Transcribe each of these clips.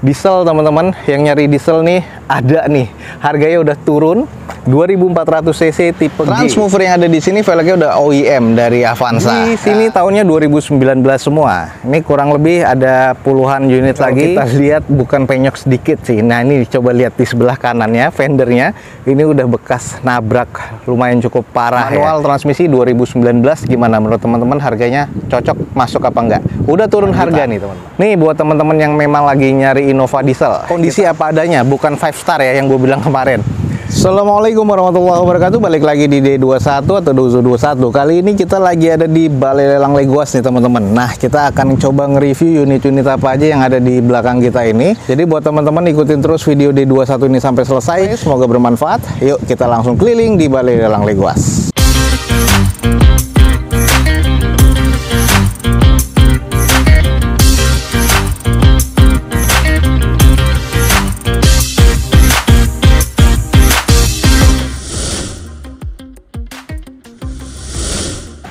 diesel teman-teman. Yang nyari diesel nih ada nih, harganya udah turun, 2400 cc tipe G. Transmover yang ada di sini velgnya udah OEM dari Avanza. Di sini tahunnya 2019 semua. Ini kurang lebih ada puluhan unit lagi. Kita lihat bukan penyok sedikit sih. Nah ini coba lihat di sebelah kanannya, fendernya ini udah bekas nabrak lumayan cukup parah. Manual transmisi 2019, gimana menurut teman-teman, harganya cocok masuk apa enggak? Udah turun harga nih teman-teman. Nih buat teman-teman yang memang lagi nyari Innova diesel, kondisi apa adanya, bukan 5 star ya yang gue bilang kemarin. Assalamualaikum warahmatullahi wabarakatuh. Balik lagi di D21 atau Dozo 21. Kali ini kita lagi ada di Balai Lelang Leguas nih teman-teman. Nah kita akan coba nge-review unit-unit apa aja yang ada di belakang kita ini. Jadi buat teman-teman ikutin terus video D21 ini sampai selesai. Semoga bermanfaat. Yuk kita langsung keliling di Balai Lelang Leguas.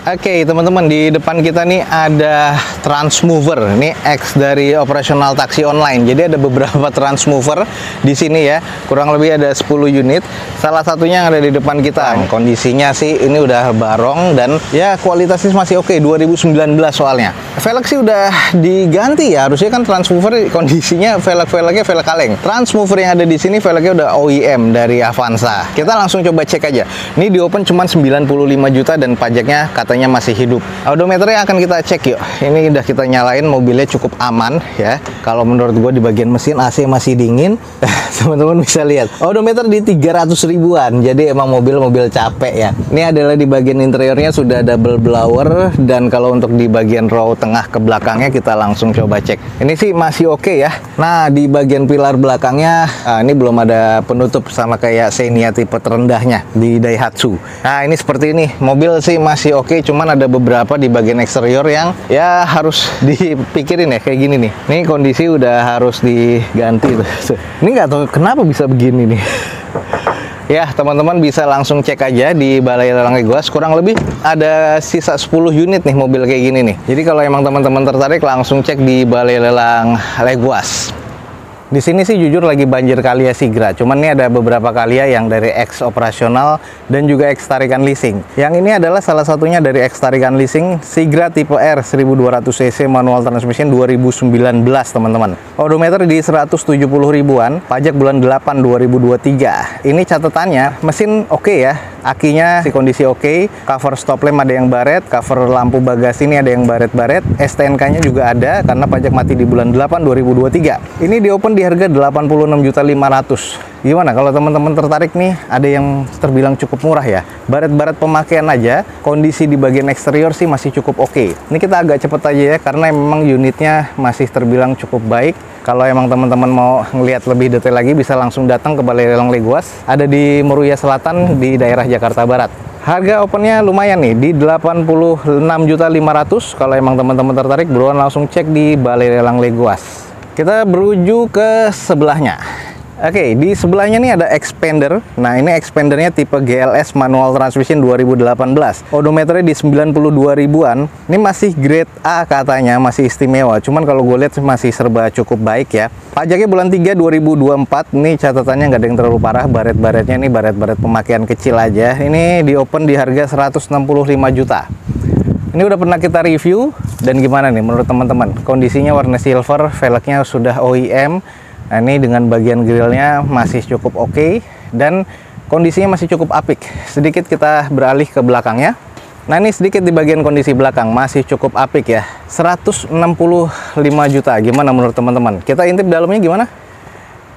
Oke teman-teman, di depan kita nih ada Transmover. Ini X dari operasional taksi online. Jadi ada beberapa Transmover di sini ya. Kurang lebih ada 10 unit. Salah satunya yang ada di depan kita. Kondisinya sih ini udah barong dan ya kualitasnya masih oke. 2019 soalnya. Velg sih udah diganti ya. Harusnya kan Transmover kondisinya velgnya velg kaleng. Transmover yang ada di sini velgnya udah OEM dari Avanza. Kita langsung coba cek aja. Ini di open cuma 95 juta dan pajaknya katanya masih hidup. Odometernya akan kita cek yuk. Ini udah kita nyalain, mobilnya cukup aman ya. Kalau menurut gue di bagian mesin AC masih dingin. Teman-teman bisa lihat. Odometer di 300 ribuan. Jadi emang mobil-mobil capek ya. Ini adalah di bagian interiornya sudah double blower dan kalau untuk di bagian row tengah ke belakangnya kita langsung coba cek. Ini sih masih oke ya. Nah, di bagian pilar belakangnya ini belum ada penutup sama kayak Xenia tipe terendahnya di Daihatsu. Nah, ini seperti ini. Mobil sih masih oke. Cuman ada beberapa di bagian eksterior yang ya harus dipikirin ya, kayak gini nih. Ini kondisi udah harus diganti tuh. Ini nggak tahu kenapa bisa begini nih. Ya teman-teman bisa langsung cek aja di Balai Lelang Leguas. Kurang lebih ada sisa 10 unit nih mobil kayak gini nih. Jadi kalau emang teman-teman tertarik langsung cek di Balai Lelang Leguas. Di sini sih jujur lagi banjir Calya Sigra. Cuman ini ada beberapa Calya yang dari X operasional dan juga X tarikan leasing. Yang ini adalah salah satunya dari X tarikan leasing Sigra tipe R 1200 cc manual transmission 2019 teman-teman. Odometer di 170 ribuan, pajak bulan 8 2023. Ini catatannya, mesin oke ya. Akinya si kondisi oke, cover stop lamp ada yang baret, cover lampu bagasi ini ada yang baret-baret, STNK-nya juga ada karena pajak mati di bulan 8 2023. Ini di open di harga 86.500.000. Gimana kalau teman-teman tertarik nih? Ada yang terbilang cukup murah ya. Baret-baret pemakaian aja, kondisi di bagian eksterior sih masih cukup oke. Ini kita agak cepet aja ya karena memang unitnya masih terbilang cukup baik. Kalau emang teman-teman mau ngelihat lebih detail lagi bisa langsung datang ke Balai Lelang Leguas. Ada di Meruya Selatan di daerah Jakarta Barat. Harga opennya lumayan nih di 86.500.000. Kalau emang teman-teman tertarik buruan langsung cek di Balai Lelang Leguas. Kita beruju ke sebelahnya. Oke, di sebelahnya nih ada expander. Nah, ini expandernya tipe GLS manual transmission 2018. Odometernya di 92 ribuan. Ini masih grade A katanya, masih istimewa. Cuman kalau gue lihat masih serba cukup baik ya. Pajaknya bulan 3 2024. Ini catatannya nggak ada yang terlalu parah. Baret-baretnya ini baret-baret pemakaian kecil aja. Ini di open di harga 165 juta. Ini udah pernah kita review dan gimana nih menurut teman-teman? Kondisinya warna silver, velgnya sudah OEM. Nah, ini dengan bagian grillnya masih cukup oke dan kondisinya masih cukup apik. Sedikit kita beralih ke belakangnya. Nah, ini sedikit di bagian kondisi belakang masih cukup apik ya. 165 juta. Gimana menurut teman-teman? Kita intip dalamnya gimana?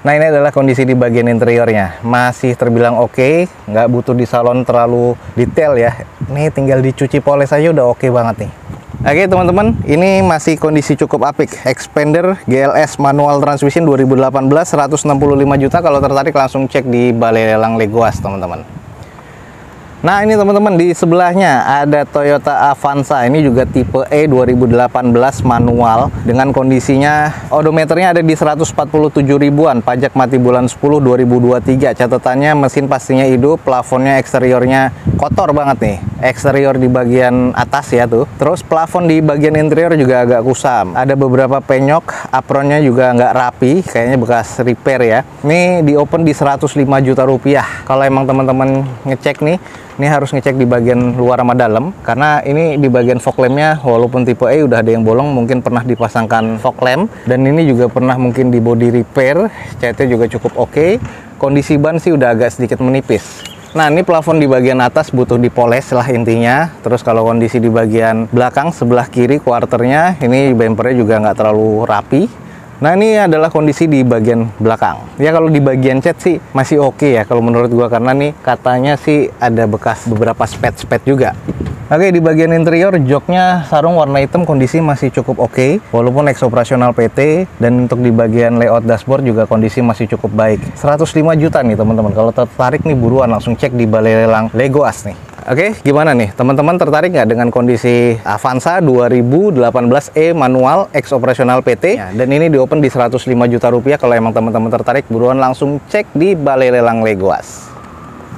Nah, ini adalah kondisi di bagian interiornya. Masih terbilang oke, nggak butuh di salon terlalu detail ya. Ini tinggal dicuci poles aja udah oke banget nih. Oke teman-teman, ini masih kondisi cukup apik. Expander GLS manual transmission 2018 165 juta. Kalau tertarik langsung cek di Balai Lelang Leguas teman-teman. Nah ini teman-teman, di sebelahnya ada Toyota Avanza. Ini juga tipe E 2018 manual dengan kondisinya odometernya ada di 147 ribuan, pajak mati bulan 10 2023. Catatannya mesin pastinya hidup, plafonnya eksteriornya kotor banget nih. Eksterior di bagian atas ya tuh. Terus plafon di bagian interior juga agak kusam. Ada beberapa penyok, apronnya juga nggak rapi, kayaknya bekas repair ya. Ini di open di 105 juta rupiah. Kalau emang teman-teman ngecek nih, ini harus ngecek di bagian luar sama dalam, karena ini di bagian fog lampnya walaupun tipe E udah ada yang bolong, mungkin pernah dipasangkan fog lamp, dan ini juga pernah mungkin di body repair. Catnya juga cukup oke. Kondisi ban sih udah agak sedikit menipis. Nah ini plafon di bagian atas butuh dipoles lah intinya. Terus kalau kondisi di bagian belakang sebelah kiri quarternya, ini bumpernya juga nggak terlalu rapi. Nah ini adalah kondisi di bagian belakang. Ya kalau di bagian cat sih masih oke ya kalau menurut gua, karena nih katanya sih ada bekas beberapa spet-spet juga. Oke, di bagian interior joknya sarung warna hitam, kondisi masih cukup oke walaupun ex operasional PT, dan untuk di bagian layout dashboard juga kondisi masih cukup baik. 105 juta nih teman-teman. Kalau tertarik nih buruan langsung cek di Balai Lelang Legoas nih. Oke, gimana nih? Teman-teman tertarik nggak dengan kondisi Avanza 2018E manual ex operasional PT? Ya, dan ini di open di 105 juta rupiah. Kalau emang teman-teman tertarik, buruan langsung cek di Balai Lelang Legoas.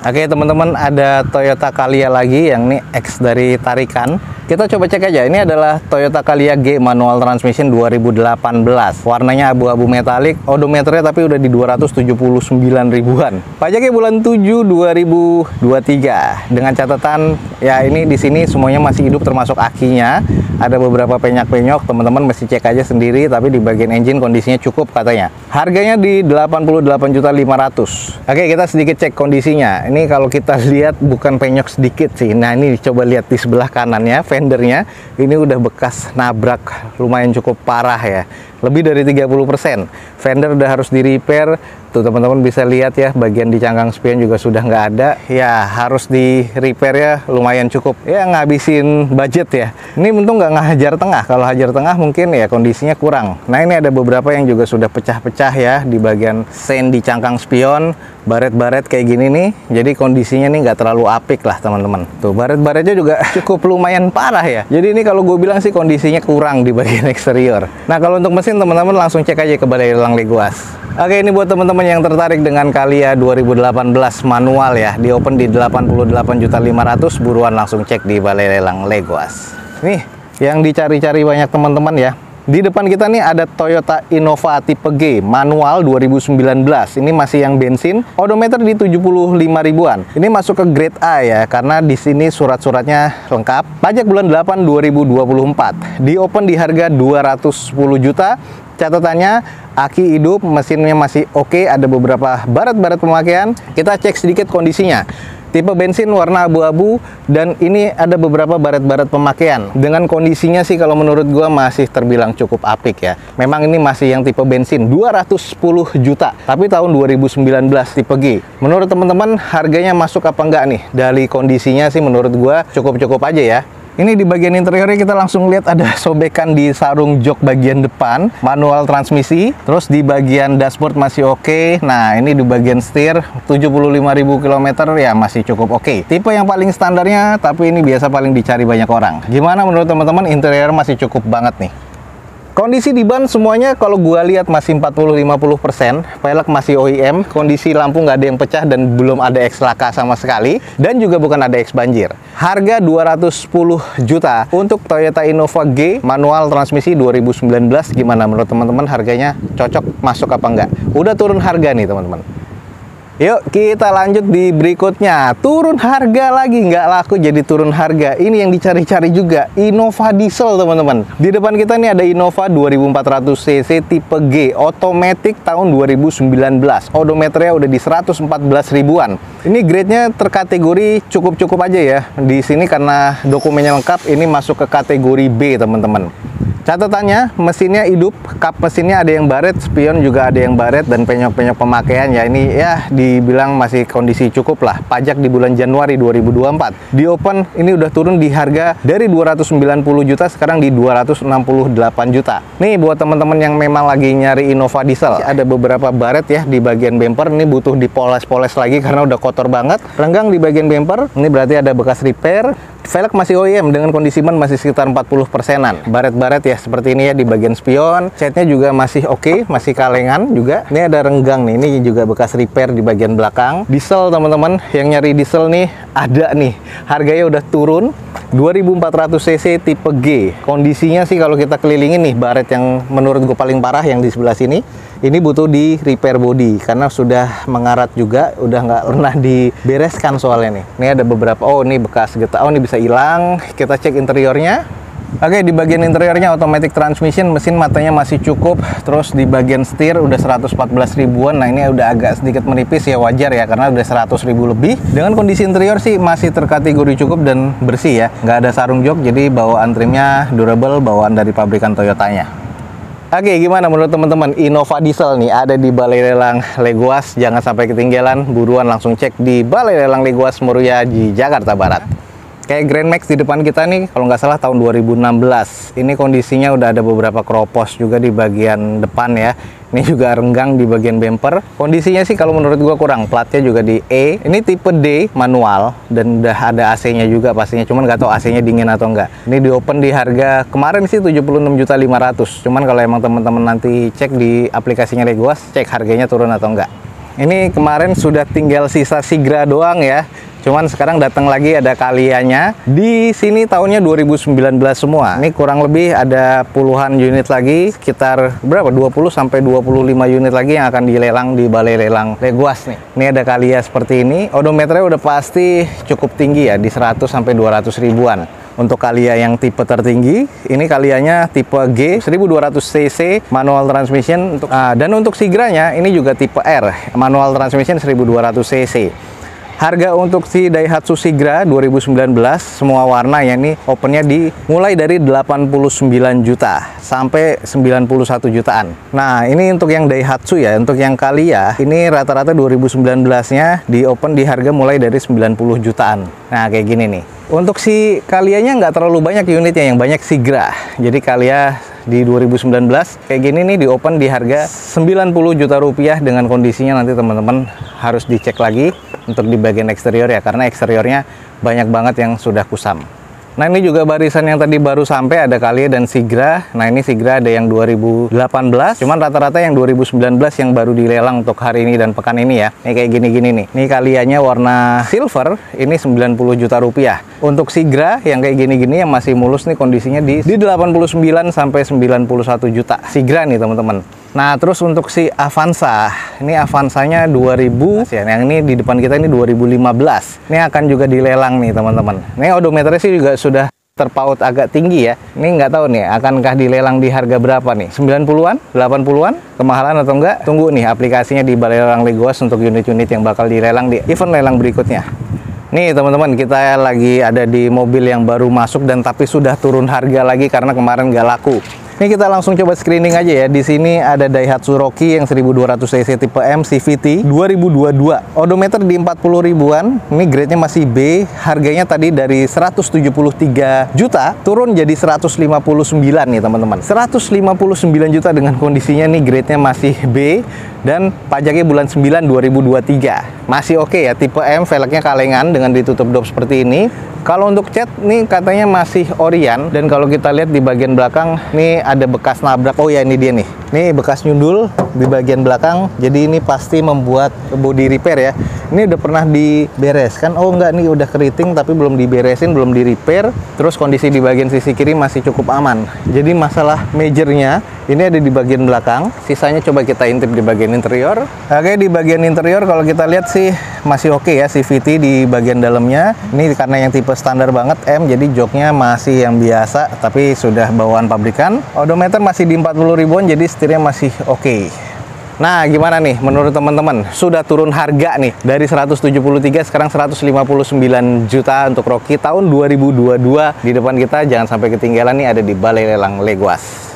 Oke teman-teman, ada Toyota Calya lagi yang ini X dari tarikan. Kita coba cek aja. Ini adalah Toyota Calya G manual transmission 2018. Warnanya abu-abu metalik, odometernya tapi udah di 279 ribuan. Pajaknya bulan 7 2023. Dengan catatan ya ini di sini semuanya masih hidup termasuk akinya. Ada beberapa penyak-penyok, teman-teman mesti cek aja sendiri, tapi di bagian engine kondisinya cukup katanya. Harganya di 88.500.000. Oke, kita sedikit cek kondisinya. Ini kalau kita lihat bukan penyok sedikit sih. Nah, ini coba lihat di sebelah kanannya, fendernya ini udah bekas nabrak lumayan cukup parah ya. Lebih dari 30%. Fender udah harus di repair. Tuh teman-teman bisa lihat ya, bagian di cangkang spion juga sudah nggak ada. Ya harus di repair ya, lumayan cukup. Ya ngabisin budget ya. Ini untung nggak ngehajar tengah. Kalau hajar tengah mungkin ya kondisinya kurang. Nah ini ada beberapa yang juga sudah pecah-pecah ya di bagian sen di cangkang spion. Baret-baret kayak gini nih. Jadi kondisinya nih nggak terlalu apik lah teman-teman. Tuh baret-baretnya juga cukup lumayan parah ya. Jadi ini kalau gue bilang sih kondisinya kurang di bagian eksterior. Nah kalau untuk mesin teman-teman langsung cek aja ke Balai Lelang Legoas. Oke, ini buat teman-teman yang tertarik dengan Calya 2018 manual ya, di open di 88.500.000, buruan langsung cek di Balai Lelang Legoas. Nih yang dicari-cari banyak teman-teman ya. Di depan kita nih ada Toyota Innova tipe G manual 2019. Ini masih yang bensin, odometer di 75 ribuan. Ini masuk ke grade A ya, karena di sini surat-suratnya lengkap. Pajak bulan 8 2024. Di open di harga 210 juta. Catatannya aki hidup, mesinnya masih oke, ada beberapa baret-baret pemakaian. Kita cek sedikit kondisinya. Tipe bensin warna abu-abu, dan ini ada beberapa baret-baret pemakaian. Dengan kondisinya sih kalau menurut gua masih terbilang cukup apik ya. Memang ini masih yang tipe bensin 210 juta, tapi tahun 2019 tipe G. Menurut teman-teman harganya masuk apa enggak nih? Dari kondisinya sih menurut gua cukup-cukup aja ya. Ini di bagian interiornya kita langsung lihat ada sobekan di sarung jok bagian depan, manual transmisi. Terus di bagian dashboard masih oke. Nah ini di bagian setir 75.000 km ya masih cukup oke. Tipe yang paling standarnya, tapi ini biasa paling dicari banyak orang. Gimana menurut teman-teman? Interior masih cukup banget nih. Kondisi di ban semuanya kalau gua lihat masih 40-50%, pelek masih OEM, kondisi lampu nggak ada yang pecah dan belum ada X laka sama sekali, dan juga bukan ada X banjir. Harga 210 juta untuk Toyota Innova G manual transmisi 2019. Gimana menurut teman-teman, harganya cocok masuk apa enggak? Udah turun harga nih teman-teman. Yuk kita lanjut di berikutnya. Turun harga lagi, nggak laku jadi turun harga. Ini yang dicari-cari juga, Innova diesel teman-teman. Di depan kita nih ada Innova 2400 cc tipe G otomatis tahun 2019. Odometernya udah di 114 ribuan. Ini grade-nya terkategori cukup-cukup aja ya. Di sini karena dokumennya lengkap, ini masuk ke kategori B teman-teman. Catatannya, mesinnya hidup, kap mesinnya ada yang baret, spion juga ada yang baret, dan penyok-penyok pemakaian ya ini ya dibilang masih kondisi cukup lah. Pajak di bulan Januari 2024. Di open ini udah turun di harga dari 290 juta sekarang di 268 juta. Nih buat teman-teman yang memang lagi nyari Innova diesel, ada beberapa baret ya di bagian bumper, ini butuh dipoles-poles lagi karena udah kotor banget. Renggang di bagian bumper, ini berarti ada bekas repair. Velg masih OEM dengan kondisi ban masih sekitar 40%-an. Baret-baret ya seperti ini ya di bagian spion. Catnya juga masih oke, masih kalengan juga. Ini ada renggang nih, ini juga bekas repair di bagian belakang. Diesel teman-teman, yang nyari diesel nih ada nih. Harganya udah turun 2400 cc tipe G. Kondisinya sih kalau kita kelilingin nih baret yang menurut gue paling parah yang di sebelah sini. Ini butuh di repair body karena sudah mengarat juga, udah nggak pernah dibereskan soalnya nih. Ini ada beberapa, oh ini bekas getah, oh ini bisa hilang. Kita cek interiornya. Oke, di bagian interiornya automatic transmission, mesin matanya masih cukup. Terus di bagian setir udah 114 ribuan. Nah ini udah agak sedikit menipis ya, wajar ya karena udah 100 ribu lebih. Dengan kondisi interior sih masih terkategori cukup dan bersih ya. Nggak ada sarung jok, jadi bawaan trimnya durable, bawaan dari pabrikan Toyotanya. Oke, gimana menurut teman-teman Innova diesel nih ada di Balai Lelang Legoas? Jangan sampai ketinggalan, buruan langsung cek di Balai Lelang Legoas Meruya di Jakarta Barat. Kayak Grand Max di depan kita nih, kalau nggak salah tahun 2016. Ini kondisinya udah ada beberapa keropos juga di bagian depan ya. Ini juga renggang di bagian bumper. Kondisinya sih kalau menurut gua kurang. Platnya juga di E. Ini tipe D manual dan udah ada AC-nya juga pastinya. Cuman nggak tahu AC-nya dingin atau enggak. Ini di open di harga kemarin sih 76.500.000. Cuman kalau emang teman-teman nanti cek di aplikasinya Legoas, cek harganya turun atau enggak. Ini kemarin sudah tinggal sisa Sigra doang ya. Cuman sekarang datang lagi ada Kalianya. Di sini tahunnya 2019 semua. Ini kurang lebih ada puluhan unit lagi, sekitar berapa? 20 sampai 25 unit lagi yang akan dilelang di Balai Lelang Legoas nih. Ini ada Kalia seperti ini. Odometernya udah pasti cukup tinggi ya, di 100 sampai 200 ribuan. Untuk Kalia yang tipe tertinggi, ini Kalianya tipe G 1200 cc manual transmission dan untuk Sigranya ini juga tipe R manual transmission 1200 cc. Harga untuk si Daihatsu Sigra 2019 semua warna ya, ini opennya mulai dari 89 juta sampai 91 jutaan. Nah ini untuk yang Daihatsu ya. Untuk yang Kalia ini rata-rata 2019-nya di open di harga mulai dari 90 jutaan. Nah kayak gini nih. Untuk si Kalianya nggak terlalu banyak unitnya, yang banyak Sigra. Jadi Kalia di 2019 kayak gini nih di open di harga 90 juta rupiah. Dengan kondisinya nanti teman-teman harus dicek lagi untuk di bagian eksterior ya, karena eksteriornya banyak banget yang sudah kusam. Nah ini juga barisan yang tadi baru sampai, ada Kalia dan Sigra. Nah ini Sigra ada yang 2018, cuman rata-rata yang 2019 yang baru dilelang untuk hari ini dan pekan ini ya. Ini kayak gini-gini nih. Ini Kalianya warna silver, ini 90 juta rupiah. Untuk Sigra yang kayak gini-gini yang masih mulus nih kondisinya di 89 sampai 91 juta. Sigra nih teman-teman. Nah terus untuk si Avanza, ini Avanzanya 2000 ya, yang ini di depan kita ini 2015. Ini akan juga dilelang nih teman-teman. Ini odometernya sih juga sudah terpaut agak tinggi ya. Ini nggak tahu nih akankah dilelang di harga berapa nih, 90-an, 80-an, kemahalan atau enggak. Tunggu nih aplikasinya di Balai Lelang Legoas untuk unit-unit yang bakal dilelang di event lelang berikutnya. Nih teman-teman, kita lagi ada di mobil yang baru masuk dan tapi sudah turun harga lagi karena kemarin nggak laku. Ini kita langsung coba screening aja ya. Di sini ada Daihatsu Rocky yang 1200 cc tipe M CVT 2022. Odometer di 40 ribuan. Ini grade-nya masih B. Harganya tadi dari 173 juta turun jadi 159 nih teman-teman. 159 juta dengan kondisinya nih grade-nya masih B dan pajaknya bulan 9 2023. Masih oke ya, tipe M, velgnya kalengan dengan ditutup dop seperti ini. Kalau untuk cat nih katanya masih Orion, dan kalau kita lihat di bagian belakang nih ada bekas nabrak. Oh ya ini dia nih. Ini bekas nyundul di bagian belakang. Jadi ini pasti membuat body repair ya. Ini udah pernah dibereskan. Oh enggak, nih udah keriting tapi belum diberesin, belum di repair. Terus kondisi di bagian sisi kiri masih cukup aman. Jadi masalah majornya ini ada di bagian belakang. Sisanya coba kita intip di bagian interior. Oke, di bagian interior kalau kita lihat sih masih oke ya CVT di bagian dalamnya. Ini karena yang tipe standar banget M, jadi joknya masih yang biasa tapi sudah bawaan pabrikan. Odometer masih di 40 ribuan, jadi setirnya masih oke. Nah, gimana nih menurut teman-teman? Sudah turun harga nih dari 173 sekarang 159 juta untuk Rocky tahun 2022 di depan kita. Jangan sampai ketinggalan nih, ada di Balai Lelang Legoas.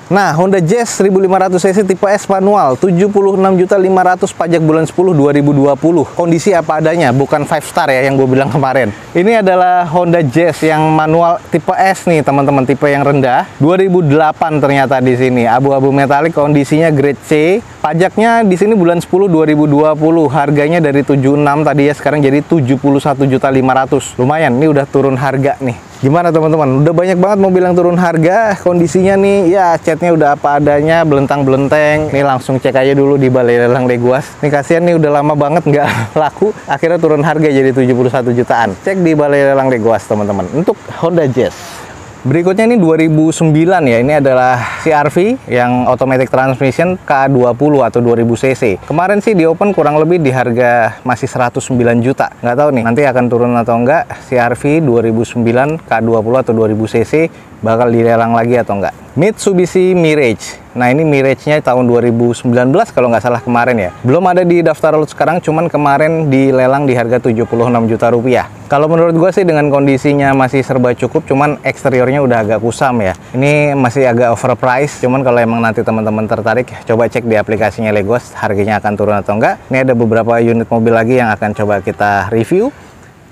Nah, Honda Jazz 1500 cc tipe S manual 76.500.000 pajak bulan 10 2020. Kondisi apa adanya, bukan 5 star ya yang gue bilang kemarin. Ini adalah Honda Jazz yang manual tipe S nih, teman-teman, tipe yang rendah. 2008 ternyata di sini. Abu-abu metalik, kondisinya grade C. Pajaknya di sini bulan 10 2020. Harganya dari 76 tadi ya, sekarang jadi 71.500.000. Lumayan, ini udah turun harga nih. Gimana teman-teman? Udah banyak banget mobil yang turun harga. Kondisinya nih, ya catnya udah apa adanya, belentang-belenteng. Nih langsung cek aja dulu di Balai Lelang Legoas. Nih kasihan nih, udah lama banget nggak laku. Akhirnya turun harga jadi 71 jutaan. Cek di Balai Lelang Legoas teman-teman. Untuk Honda Jazz. Berikutnya ini 2009 ya, ini adalah CR-V yang automatic transmission K20 atau 2000 cc. Kemarin sih di open kurang lebih di harga masih 109 juta. Nggak tahu nih nanti akan turun atau enggak. CR-V 2009 K20 atau 2000 cc bakal dilelang lagi atau enggak. Mitsubishi Mirage. Nah, ini Mirage-nya tahun 2019 kalau nggak salah kemarin ya. Belum ada di daftar lot sekarang, cuman kemarin dilelang di harga 76 juta rupiah. Kalau menurut gue sih dengan kondisinya masih serba cukup, cuman eksteriornya udah agak kusam ya. Ini masih agak overpriced, cuman kalau emang nanti teman-teman tertarik, coba cek di aplikasinya Legos, harganya akan turun atau enggak. Ini ada beberapa unit mobil lagi yang akan coba kita review.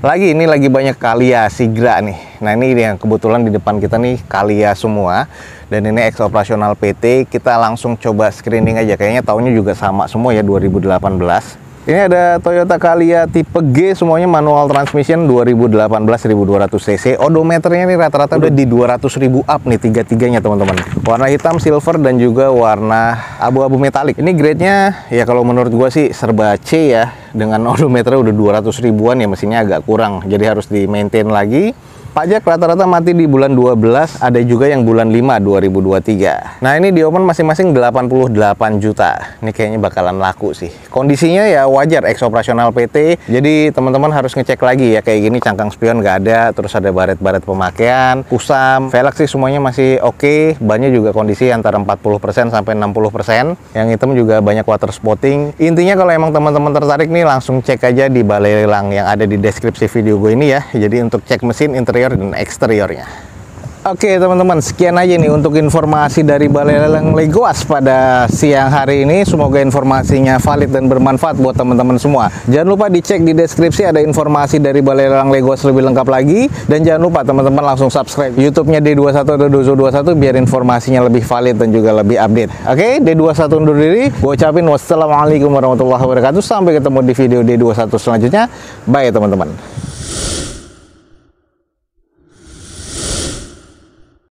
Ini lagi banyak Calya Sigra nih. Nah, ini yang kebetulan di depan kita nih Calya semua. Dan ini ex operasional PT. Kita langsung coba screening aja. Kayaknya tahunnya juga sama semua ya, 2018. Ini ada Toyota Calya tipe G, semuanya manual transmission 2018 1200 cc. Odometernya nih rata-rata udah di 200.000 up nih, tiga-tiganya teman-teman. Warna hitam, silver, dan juga warna abu-abu metalik. Ini grade-nya ya kalau menurut gua sih serba C ya. Dengan odometer udah 200 ribuan ya, mesinnya agak kurang. Jadi harus di-maintain lagi. Pajak rata-rata mati di bulan 12, ada juga yang bulan 5 2023. Nah, ini di open masing-masing 88 juta. Ini kayaknya bakalan laku sih. Kondisinya ya wajar, ex operasional PT. Jadi teman-teman harus ngecek lagi ya, kayak gini cangkang spion nggak ada, terus ada baret-baret pemakaian, kusam, velg sih semuanya masih oke. Bannya juga kondisi antara 40% sampai 60%. Yang hitam juga banyak water spotting. Intinya kalau emang teman-teman tertarik nih, langsung cek aja di Balai Lelang yang ada di deskripsi video gue ini ya. Jadi untuk cek mesin, interior, dan eksteriornya. Oke teman-teman, sekian aja nih untuk informasi dari Balai Lelang Legoas pada siang hari ini. Semoga informasinya valid dan bermanfaat buat teman-teman semua. Jangan lupa dicek di deskripsi, ada informasi dari Balai Lelang Legoas lebih lengkap lagi. Dan jangan lupa teman-teman langsung subscribe YouTube-nya D21 atau Dozo21 biar informasinya lebih valid dan juga lebih update. Oke, D21 undur diri. Gue ucapin wassalamualaikum warahmatullahi wabarakatuh. Sampai ketemu di video D21 selanjutnya. Bye teman-teman.